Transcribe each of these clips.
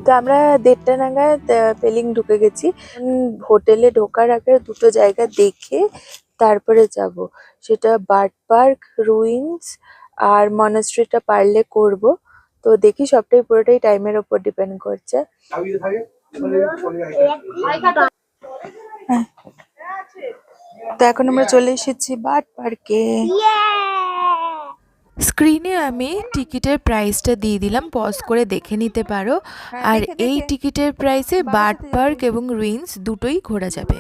তো আমরা 1:30 নাগাদ পেলিং ঢুকে গেছি। হোটেলে ঢোকার আগে দুটো জায়গা দেখে তারপরে যাব। সেটা বার্ড পার্ক, রুইন্স আর মনাস্ট্রিটা পারলে করব। তো দেখি সবটাই পুরোটাই টাইমের ওপর ডিপেন্ড করছে। হ্যাঁ। তো এখন আমরা চলে এসেছি বার্ড পার্কে। স্ক্রিনে আমি টিকিটের প্রাইসটা দিয়ে দিলাম, পজ করে দেখে নিতে পারো। আর এই টিকিটের প্রাইসে বার্ড পার্ক এবং রুইন্স দুটোই ঘোরা যাবে।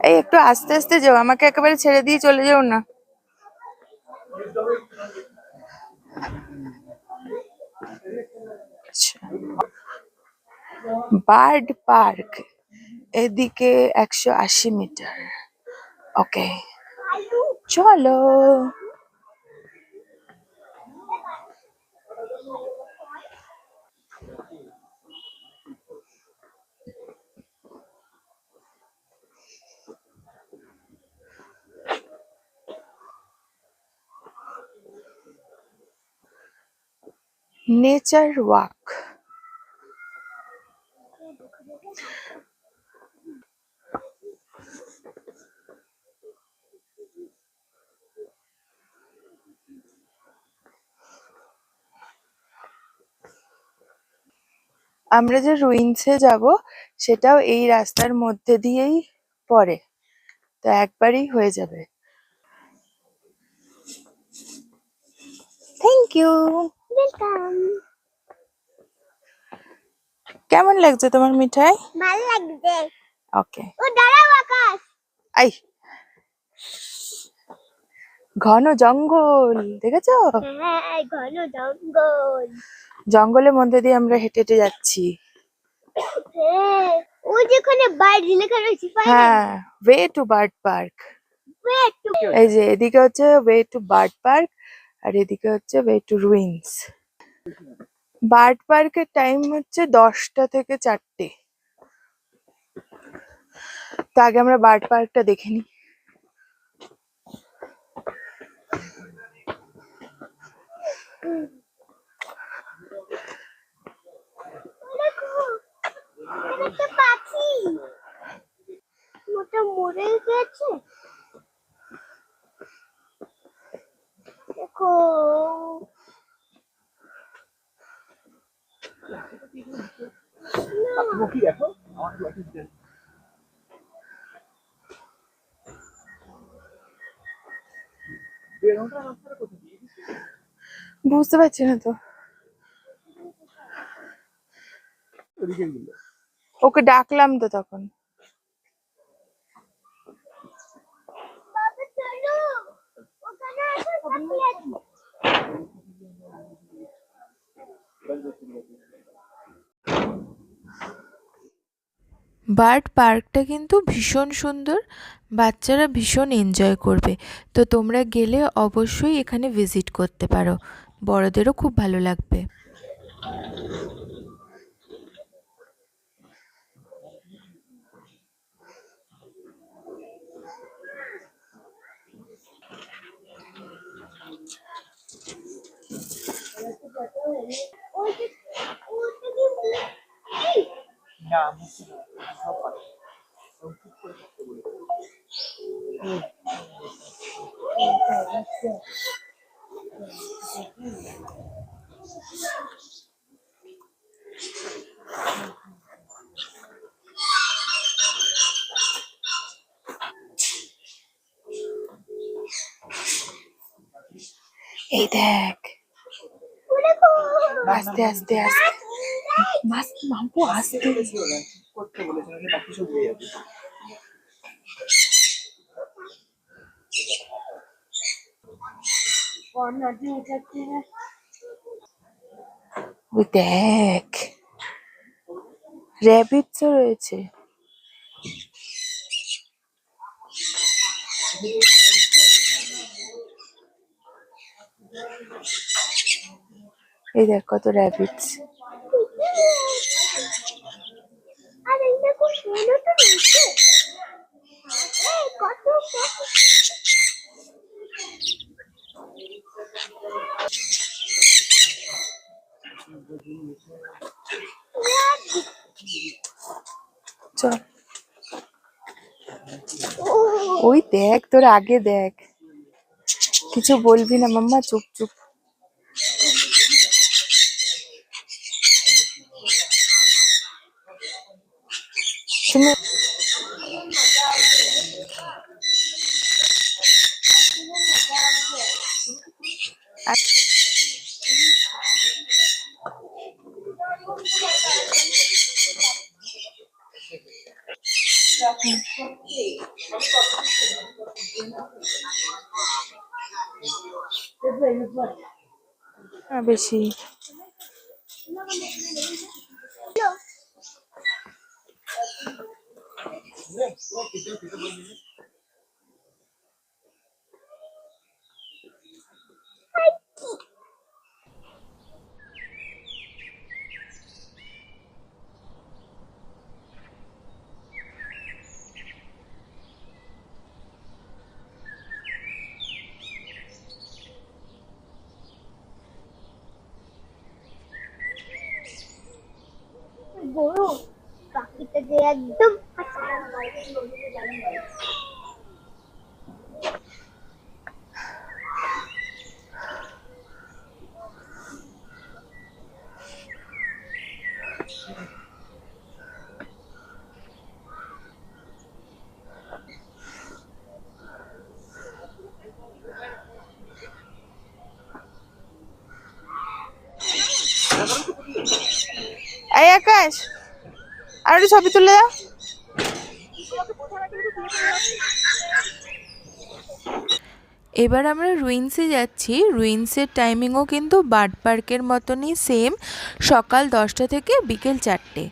এই একটু আস্তে আস্তে যাও, আমাকে একেবারে ছেড়ে দিয়ে চলে যাও না। বার্ড পার্ক এদিকে 180 মিটার। ওকে চলো। Nature walk. আমরা যে রুইন্সে যাব সেটাও এই রাস্তার মধ্যে দিয়েই পড়ে, তো একবারই হয়ে যাবে। Thank you. ওয়েলকাম। কেমন লাগছে তোমার মিঠাই? ভালো লাগছে। ওকে। ও দাঁড়াও আকাশ। আই, ঘন জঙ্গল দেখেছো? হ্যাঁ, ঘন জঙ্গল। জঙ্গলের মধ্যে দিয়ে আমরা হেঁটে হেঁটে যাচ্ছি। হ্যাঁ, ওই যেখানে বার্ড লেখা রয়েছে। হ্যাঁ, ওয়ে টু বার্ড পার্ক। এই যে এদিকে হচ্ছে ওয়ে টু বার্ড পার্ক আর এদিকে হচ্ছে ওয়ে টু রুইন্স। বার্ড পার্কের টাইম হচ্ছে 10টা থেকে 4টে। তো আগে আমরা বার্ড পার্কটা দেখে নিই। একটা পাখি মোটা মরে গেছে, দেখো। বুঝতে পারছি না তো, ওকে ডাকলাম তো তখন। বাবা চলো, ওখানে একটা পাখি আছে। বার্ড পার্কটা কিন্তু ভীষণ সুন্দর, বাচ্চারা ভীষণ এনজয় করবে। তো তোমরা গেলে অবশ্যই এখানে ভিজিট করতে পারো, বড়দেরও খুব ভালো লাগবে। এই দেখ, আস্তে আস্তে আস্তে মাম্পু আস্তে। ওই দেখ, র্যাবিটসও রয়েছে। এই দেখ কত র্যাবিটস। আর এই দেখো, শোনো তো রয়েছে। এই কত চল, ওই দেখ, তোর আগে দেখ। কিছু বলবি না মাম্মা, চুপ চুপ। তুমি বেশি বড় পাখিটা যে একদম এই আকাশ, আর একটু ছবি তুলে দাও। এবার আমরা রুইন্সে যাচ্ছি। রুইন্সের টাইমিংও কিন্তু বার্ড পার্কের মতনই সেম, সকাল 10টা থেকে বিকেল 4টে।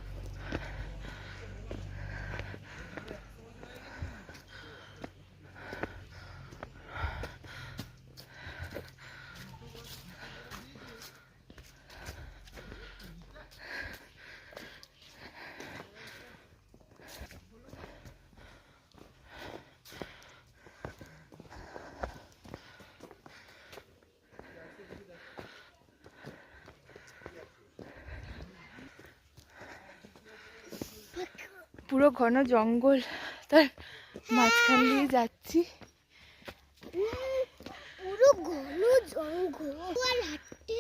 পুরো ঘন জঙ্গল, তার মাঝখান দিয়ে যাচ্ছি। পুরো ঘন জঙ্গল আর হাঁটতে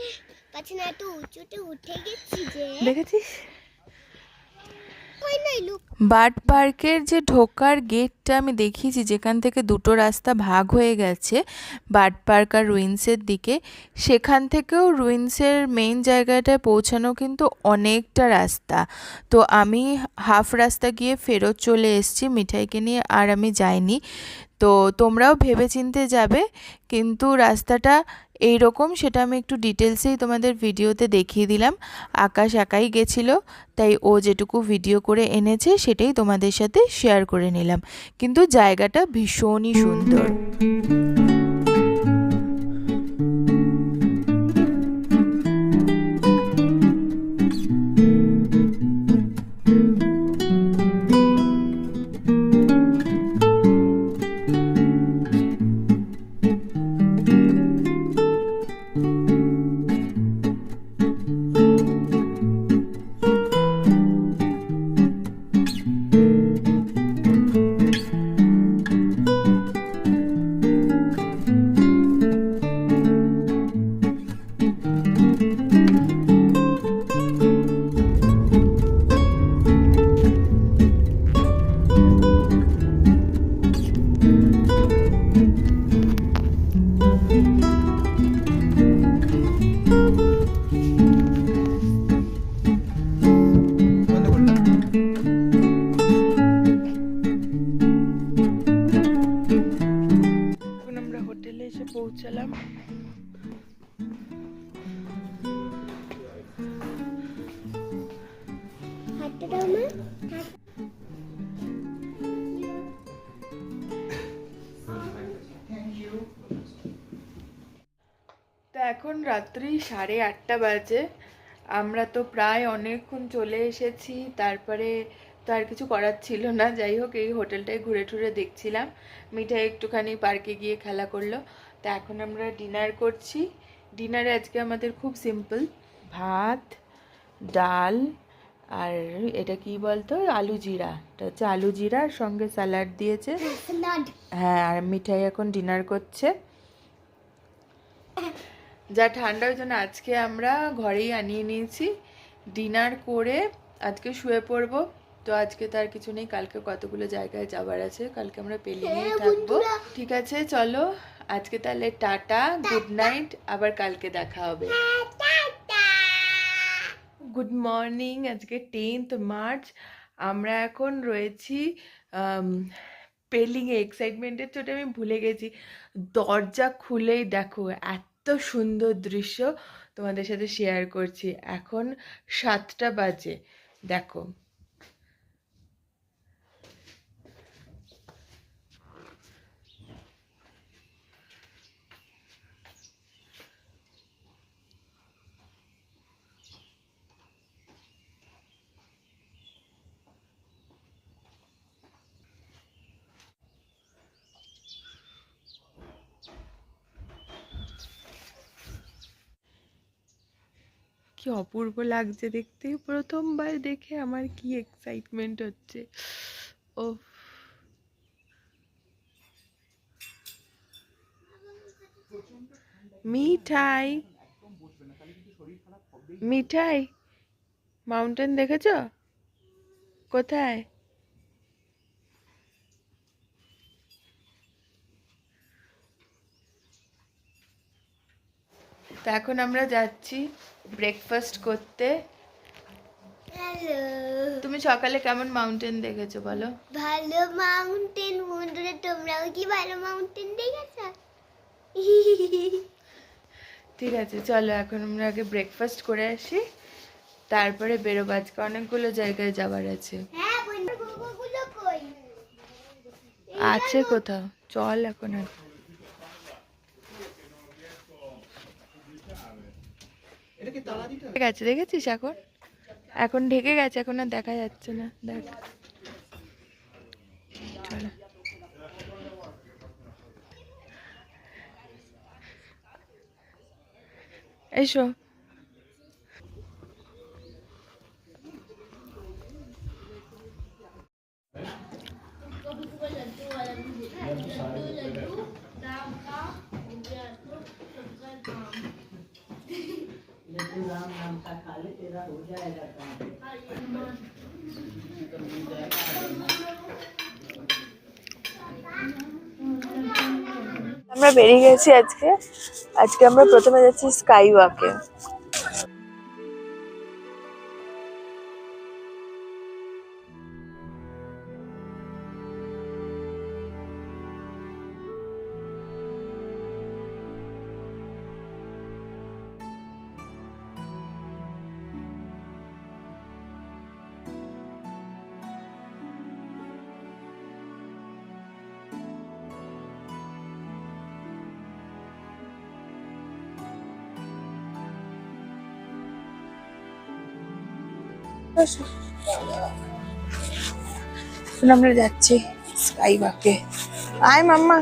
পারছি না, এত উঁচুতে উঠে গেছি যে দেখেছিস? হয় নাই লোক। বার্ড পার্কের যে ঢোকার গেটটা আমি দেখিয়েছি, যেখান থেকে দুটো রাস্তা ভাগ হয়ে গেছে বার্ড পার্ক আর রুইন্সের দিকে, সেখান থেকেও রুইন্সের মেইন জায়গাটায় পৌঁছানো কিন্তু অনেকটা রাস্তা। তো আমি হাফ রাস্তা গিয়ে ফেরত চলে এসেছি মিঠাইকে নিয়ে, আর আমি যাইনি। তো তোমরাও ভেবেচিন্তে যাবে, কিন্তু রাস্তাটা এইরকম সেটা আমি একটু ডিটেলসেই তোমাদের ভিডিওতে দেখিয়ে দিলাম। আকাশ একাই গেছিলো, তাই ও যেটুকু ভিডিও করে এনেছে সেটাই তোমাদের সাথে শেয়ার করে নিলাম। কিন্তু জায়গাটা ভীষণই সুন্দর। পৌঁছালাম। হাঁটতে দাও মা। তো এখন রাত্রি 8:30 বাজে। আমরা তো প্রায় অনেকক্ষণ চলে এসেছি, তারপরে তো আর কিছু করার ছিল না। যাই হোক, এই হোটেলটায় ঘুরে টুরে দেখছিলাম। মিঠাই একটুখানি পার্কে গিয়ে খেলা করলো। তো এখন আমরা ডিনার করছি। ডিনারে আজকে আমাদের খুব সিম্পল, ভাত, ডাল, আর এটা কি বলতো, আলু জিরা। এটা হচ্ছে আলু জিরার সঙ্গে স্যালাড দিয়েছে। হ্যাঁ, আর মিঠাই এখন ডিনার করছে। যা ঠান্ডা, ওই জন্য আজকে আমরা ঘরেই আনিয়ে নিয়েছি। ডিনার করে আজকে শুয়ে পড়বো। তো আজকে তার কিছু নেই, কালকে কতগুলো জায়গায় যাবার আছে, কালকে আমরা পেলিংয়েই থাকবো। ঠিক আছে, চলো আজকে তাহলে টাটা, গুড নাইট, আবার কালকে দেখা হবে। Good morning. আজকে 10th মার্চ। আমরা এখন রয়েছি পেলিংয়ে। এক্সাইটমেন্টের চোটে আমি ভুলে গেছি। দরজা খুলেই দেখো এত সুন্দর দৃশ্য তোমাদের সাথে শেয়ার করছি। এখন 7টা বাজে, দেখো। কি অপূর্ব লাগছে দেখতে, প্রথমবার দেখে আমার কি এক্সাইটমেন্ট হচ্ছে। ও মিঠাই, মিঠাই, মাউন্টেন দেখেছো? কোথায়? তো এখন আমরা যাচ্ছি ব্রেকফাস্ট করতে। হ্যালো, তুমি সকালে কেমন মাউন্টেন দেখেছো বলো? ভালো মাউন্টেন। বন্ধুরা, তোমরাও কি ভালো মাউন্টেন দেখেছো? ঠিক আছে, চলো এখন আমরা আগে ব্রেকফাস্ট করে আসি, তারপরে বেরোবো। আজকে অনেকগুলো জায়গায় যাবার আছে। হ্যাঁ, বন্ধুগুলো কই? আছে কোথাও, চল এখন। আর ঠিক আছে, দেখেছিস এখন, এখন ঢেকে গেছে, এখন আর দেখা যাচ্ছে না। দেখ, চলো। এসো। আমরা বেরিয়ে গেছি আজকে। আজকে আমরা প্রথমে যাচ্ছি স্কাই ওয়াকে। এখন আমরা যাচ্ছি স্কাই ওয়াকে। আয় মাম্মা।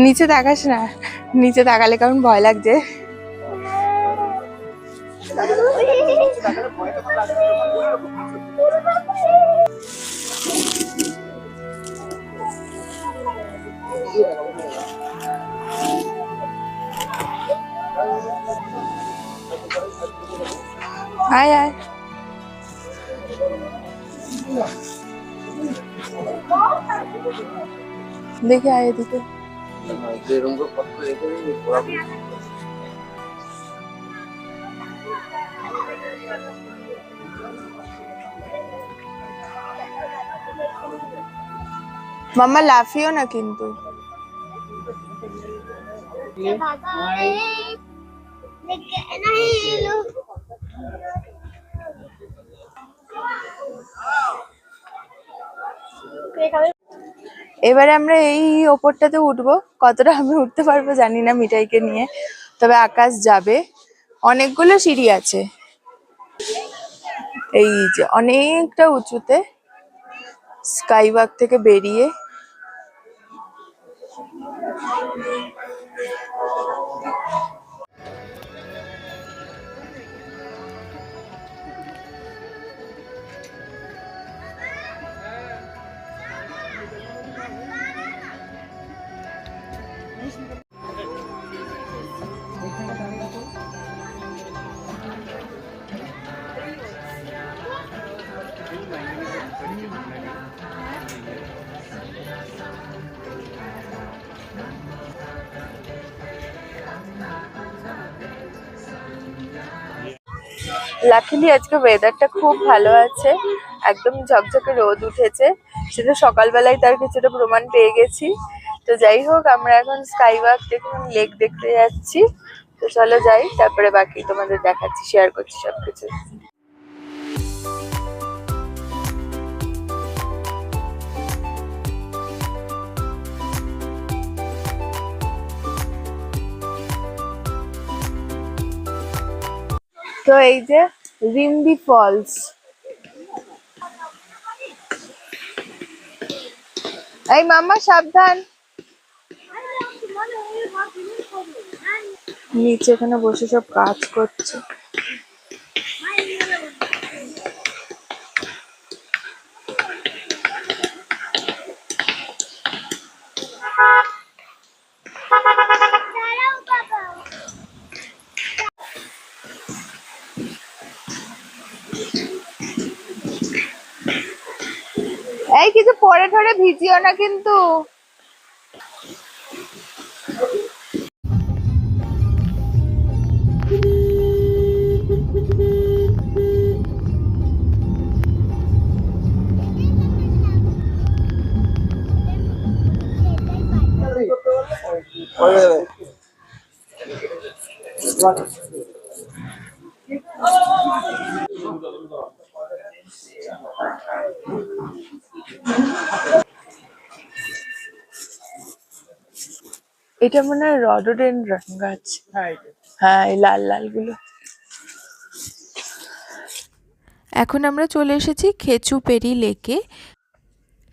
নিচে তাকাস না, নিচে তাকালে কেমন ভয় লাগছে। আয় আয়, দেখে আয় এদিকে। মাম্মা লাফিও না কিন্তু। এবারে আমরা এই ওপরটাতে উঠবো, কতটা আমি উঠতে পারবো জানি না মিঠাইকে নিয়ে, তবে আকাশ যাবে। অনেকগুলো সিঁড়ি আছে, এই যে অনেকটা উঁচুতে। স্কাইওয়াক থেকে বেরিয়ে লাকিলি আজকে ওয়েদারটা খুব ভালো আছে, একদম ঝকঝকে রোদ উঠেছে, সেটা সকালবেলায় তার কিছুটা প্রমাণ পেয়ে গেছি। তো যাই হোক, আমরা এখন স্কাইওয়াক দেখুন লেক দেখতে যাচ্ছি। তো চলো যাই, তারপরে বাকি তোমাদের দেখাচ্ছি, শেয়ার করছি সবকিছু। তো এই যে রিম্বি ফলস, এই মাম্মা সাবধান। নিচে এখানে বসে সব কাজ করছে। এই কিছু পরে ঠরে ভিজিও না কিন্তু। এটা মনে হয় রডোডেনড্রন গাছ। হ্যাঁ, এই লাল লাল গুলো। এখন আমরা চলে এসেছি খেচুপেরি লেকে।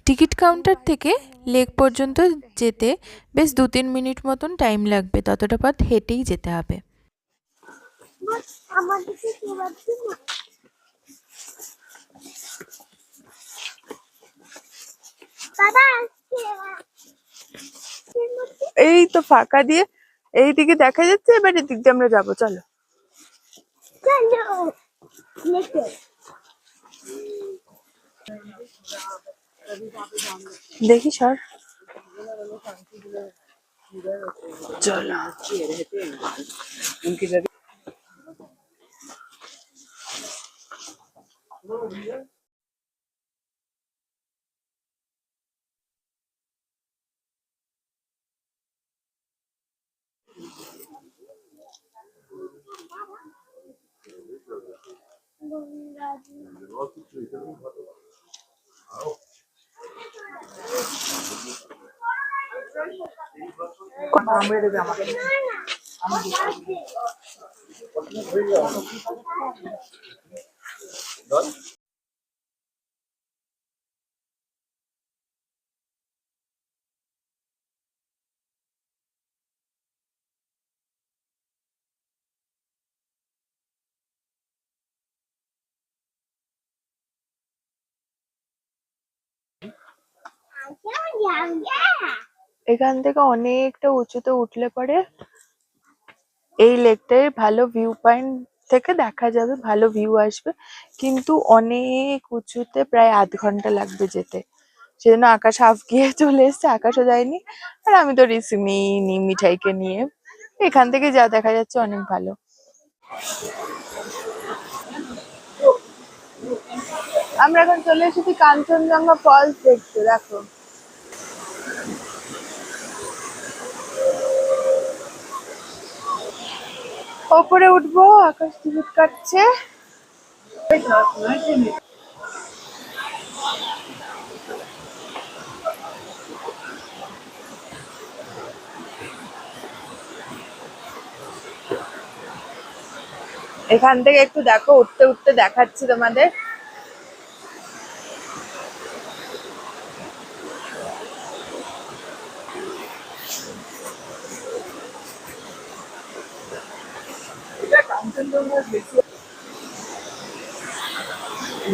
টিকিট কাউন্টার থেকে লেক পর্যন্ত যেতে বেশ 2-3 মিনিট মতন টাইম লাগবে, ততটা পথ হেঁটেই যেতে হবে। এই তো ফাঁকা দিয়ে এইদিকে দেখা যাচ্ছে, এবার এদিক দিয়ে আমরা যাবো, চলো। দেখি সর, চলো। এখান থেকে অনেকটা উঁচুতে উঠলে পরে এই লেকটায় ভালো ভিউ পয়েন্ট থেকে দেখা যাবে, ভালো ভিউ আসবে, কিন্তু অনেক উঁচুতে, প্রায় আধ ঘন্টা লাগবে যেতে। সেজন্য আকাশ হাফ গিয়ে চলে এসছে, আকাশও যায়নি, আর আমি তো রিস্ক নিইনি মিঠাইকে নিয়ে। এখান থেকে যা দেখা যাচ্ছে অনেক ভালো। আমরা এখন চলে এসেছি কাঞ্চনজঙ্ঘা ফলস দেখতে, দেখো। ওপরে উঠবো, আকাশ টিকিট কাটছে। এখান থেকে একটু দেখো, উঠতে উঠতে দেখাচ্ছি তোমাদের।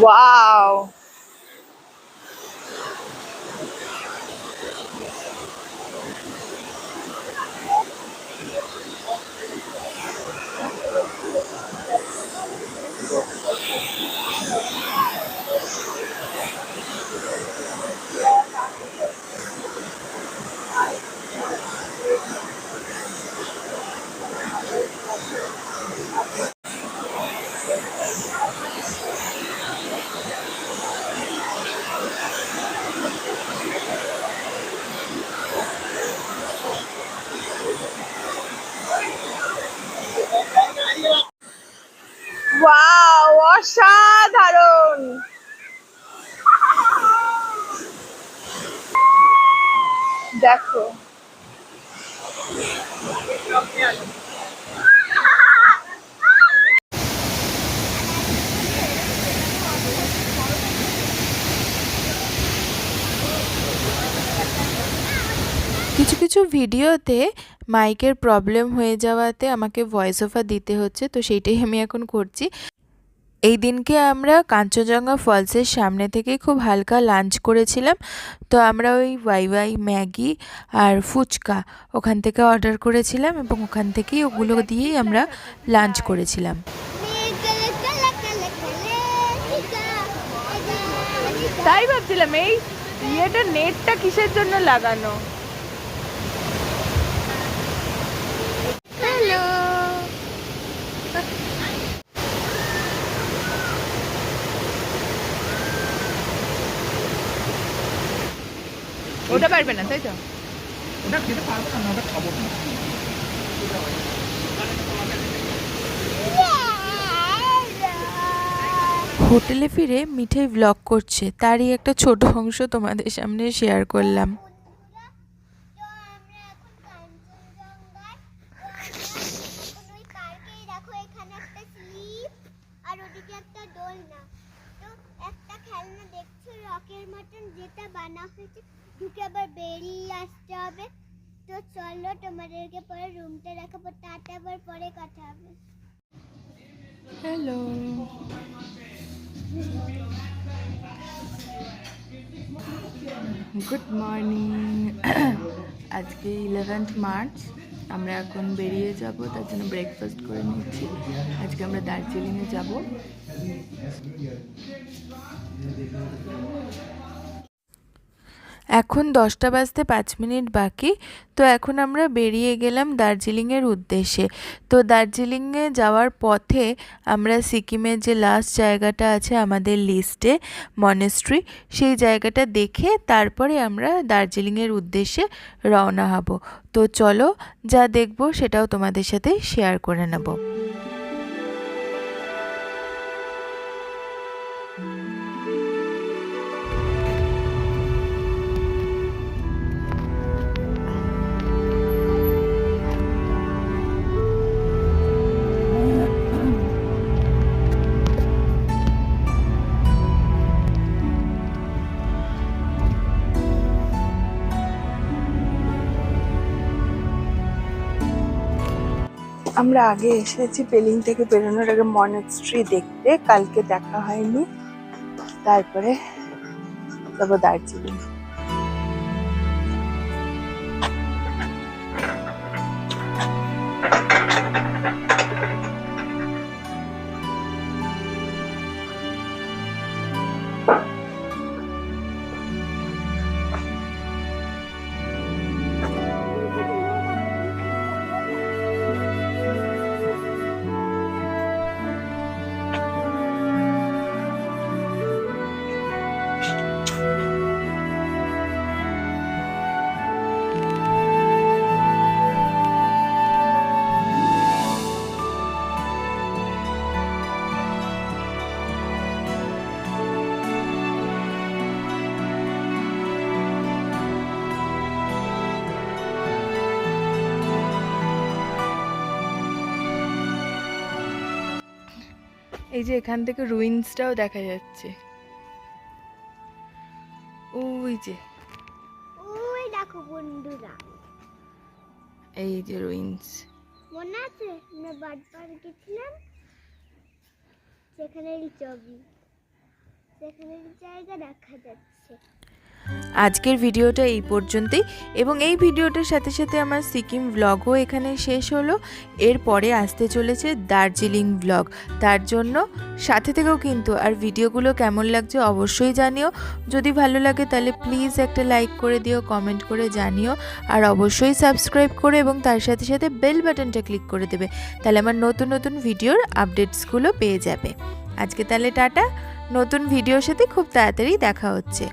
ওয়াও, ওয়াও, অসাধারণ। দেখো, কিছু কিছু ভিডিওতে মাইকের প্রবলেম হয়ে যাওয়াতে আমাকে ভয়েস ওভার দিতে হচ্ছে, তো সেইটাই আমি এখন করছি। এই দিনকে আমরা কাঞ্চনজঙ্ঘা ফলসের সামনে থেকে খুব হালকা লাঞ্চ করেছিলাম। তো আমরা ওই ওয়াই ওয়াই ম্যাগি আর ফুচকা ওখান থেকে অর্ডার করেছিলাম এবং ওখান থেকেই ওগুলো দিয়েই আমরা লাঞ্চ করেছিলাম। তাই ভাবছিলাম এই ইয়েটা নেটটা কিসের জন্য লাগানো। হ্যালো, ওটা পারবে না তাই তো? ওটা খেতে পারবো না, ওটা খাবো না। হোটেলে ফিরে মিঠাই ব্লগ করছে, তারই একটা ছোট অংশ তোমাদের সামনে শেয়ার করলাম। তো আমরা এখন কাঞ্চনজঙ্ঘার এখন ওই পার্কেই দেখো, এখানে একটা স্লিপ আর ওদিকে একটা দোলনা। তো একটা খেলনা দেখছো রকের মতন, যেটা বানা হয়েছে, ঢুকে আবার বেরিয়ে আসতে হবে। তো চলো তোমাদেরকে পরে রুমটা দেখাবো, তাতে আবার পরে কথা হবে। Hello, good morning. আজকে 11th মার্চ, আমরা এখন বেরিয়ে যাব, তার জন্য ব্রেকফাস্ট করে নিচ্ছি। আজকে আমরা দার্জিলিংয়ে যাব। এখন 10টা বাজতে 5 মিনিট বাকি। তো এখন আমরা বেরিয়ে গেলাম দার্জিলিংয়ের উদ্দেশ্যে। তো দার্জিলিংয়ে যাওয়ার পথে আমরা সিকিমের যে লাস্ট জায়গাটা আছে আমাদের লিস্টে, মনেস্ট্রি, সেই জায়গাটা দেখে তারপরে আমরা দার্জিলিংয়ের উদ্দেশ্যে রওনা হব। তো চলো, যা দেখব সেটাও তোমাদের সাথে শেয়ার করে নেব। আমরা আগে এসেছি পেলিং থেকে বেরোনোর আগে মনেস্ট্রি দেখতে, কালকে দেখা হয়নি। তারপরে যাবো দার্জিলিং। এই যে এখান থেকে রুইন্সটাও দেখা যাচ্ছে, ওই যে, ওই দেখো বন্ধুরা, এই যে রুইন্স। মনে আছে আমরা বারবার গেছিলাম সেখানেরই ছবি, সেখানের জায়গা দেখা যাচ্ছে। আজকের ভিডিওটা এই পর্যন্তই এবং এই ভিডিওটার সাথে সাথে আমার সিকিম ভ্লগও এখানে শেষ হলো। এরপরে আসতে চলেছে দার্জিলিং ভ্লগ, তার জন্য সাথে থেকেও কিন্তু। আর ভিডিওগুলো কেমন লাগছে অবশ্যই জানিও, যদি ভালো লাগে তাহলে প্লিজ একটা লাইক করে দিও, কমেন্ট করে জানিও, আর অবশ্যই সাবস্ক্রাইব করে এবং তার সাথে সাথে বেল বাটনটা ক্লিক করে দেবে, তাহলে আমার নতুন নতুন ভিডিওর আপডেটসগুলো পেয়ে যাবে। আজকে তাহলে টাটা, নতুন ভিডিওর সাথে খুব তাড়াতাড়ি দেখা হচ্ছে।